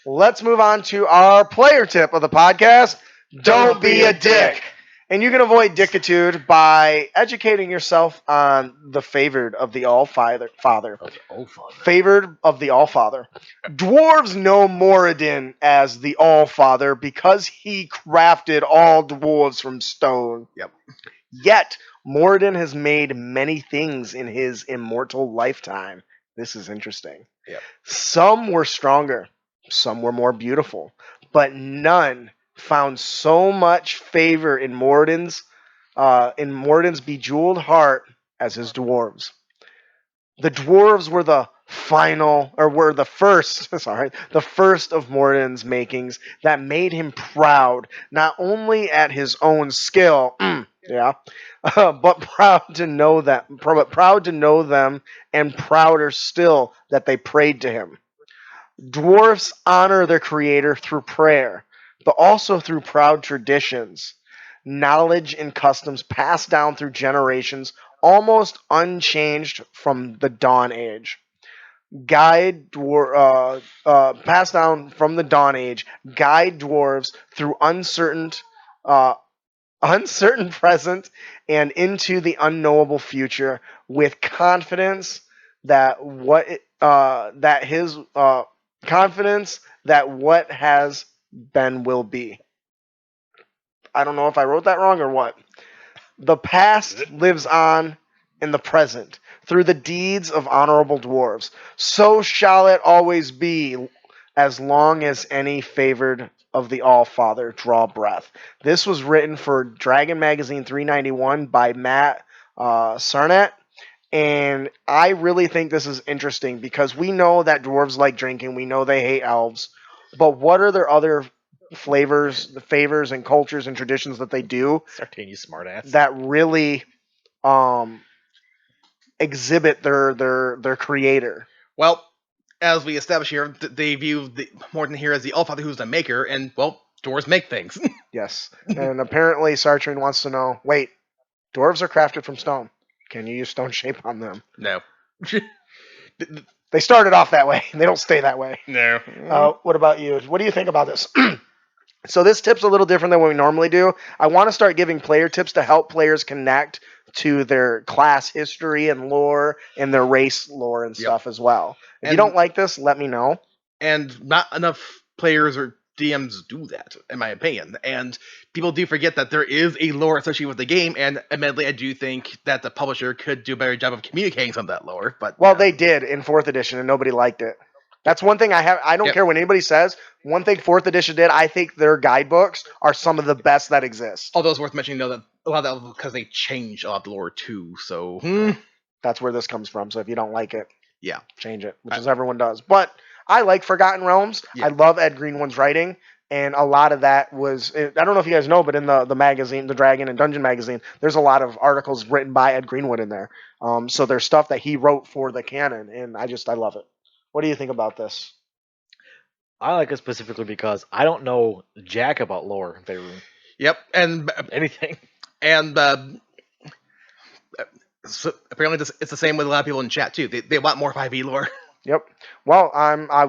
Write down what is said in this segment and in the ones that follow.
let's move on to our player tip of the podcast. Don't be a dick. And you can avoid dickitude by educating yourself on the favored of the All-Father. Favored of the All-Father. Dwarves know Moradin as the All-Father because he crafted all dwarves from stone. Yep. Yet, Moradin has made many things in his immortal lifetime. This is interesting. Yep. Some were stronger, some were more beautiful, but none found so much favor in Moradin's bejeweled heart as his dwarves. The dwarves were the first of Moradin's makings that made him proud, not only at his own skill, but proud to know them, and prouder still that they prayed to him. Dwarfs honor their creator through prayer, but also through proud traditions, knowledge and customs passed down through generations, almost unchanged from the Dawn Age. Passed down from the Dawn Age, guide dwarves through uncertain present and into the unknowable future with confidence that what has been will be. I don't know if I wrote that wrong or what. The past lives on in the present through the deeds of honorable dwarves. So shall it always be as long as any favored of the All-Father draw breath. This was written for Dragon Magazine 391 by Matt Sernett. And I really think this is interesting because we know that dwarves like drinking. We know they hate elves. But what are their other favors and cultures and traditions that they do Sartain, you smartass. that really exhibit their creator? Well, as we established here, they view Moradin here as the All-Father who's the maker, and, well, dwarves make things. Yes. And apparently Sartrein wants to know, wait, dwarves are crafted from stone. Can you use stone shape on them? No. They started off that way. They don't stay that way. No. What about you? What do you think about this? So this tip's a little different than what we normally do. I want to start giving player tips to help players connect to their class history and lore and their race lore and stuff as well. If you don't like this, let me know. And not enough players or DMs do that, in my opinion. And people do forget that there is a lore associated with the game, and admittedly, I do think that the publisher could do a better job of communicating some of that lore. But they did in 4th edition, and nobody liked it. That's one thing I don't care what anybody says. One thing 4th edition did, I think their guidebooks are some of the best that exist. Although it's worth mentioning, though, that a lot of that because they changed a lot of the lore, too. So that's where this comes from. So if you don't like it, change it, which is everyone does. But I like Forgotten Realms. I love Ed Greenwood's writing. And a lot of that was, I don't know if you guys know, but in the magazine, the Dragon and Dungeon magazine, there's a lot of articles written by Ed Greenwood in there. So there's stuff that he wrote for the canon, and I love it. What do you think about this? I like it specifically because I don't know jack about lore in Faerun. Yep, and anything. And so apparently it's the same with a lot of people in chat, too. They want more 5e lore. Yep. Well,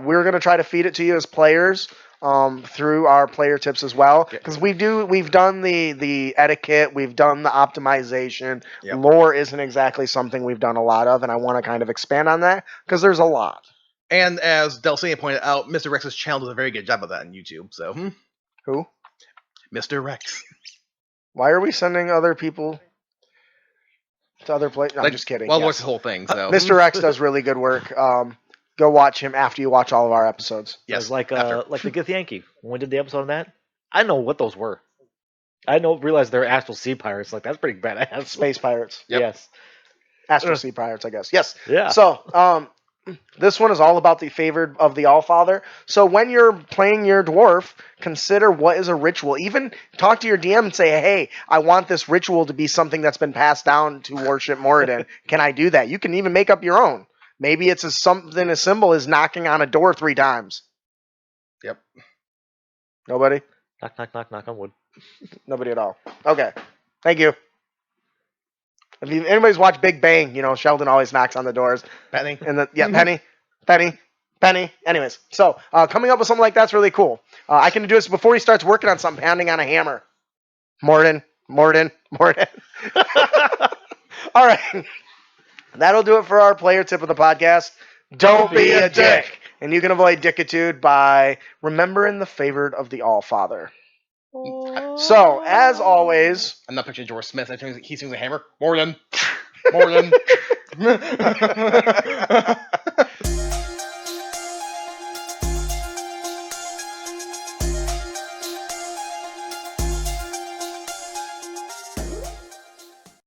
we're going to try to feed it to you as players through our player tips as well. Because we've done the etiquette, we've done the optimization. Yep. Lore isn't exactly something we've done a lot of, and I want to kind of expand on that because there's a lot. And as 𝗿𝗂 pointed out, Mr. Rex's channel does a very good job of that on YouTube. So Who? Mr. Rex. Why are we sending other people to other places? No, I'm just kidding. Well, watch the whole thing. So Mr. Rex does really good work. Go watch him after you watch all of our episodes. Yes, like the 𝗕𝗂𝗃 when we did the episode on that. I know what those were. I realized they're astral sea pirates. Like that's pretty badass. Space pirates. Yep. Yes. Astral sea pirates, I guess. Yes. Yeah. So, this one is all about the favored of the All-Father. So when you're playing your dwarf, consider what is a ritual. Even talk to your DM and say, hey, I want this ritual to be something that's been passed down to worship Moradin. Can I do that? You can even make up your own. Maybe it's something as simple as knocking on a door 3 times. Yep. Nobody? Knock, knock, knock, knock on wood. Nobody at all. Okay. Thank you. If anybody's watched Big Bang, Sheldon always knocks on the doors. Penny. And Penny. Penny. Anyways, so coming up with something like that's really cool. I can do this before he starts working on something, pounding on a hammer. Morden. All right. That'll do it for our player tip of the podcast. Don't be a dick. And you can avoid dickitude by remembering the favorite of the All-Father. So, as always... I'm not picturing George Smith. I think he swings a hammer. More than.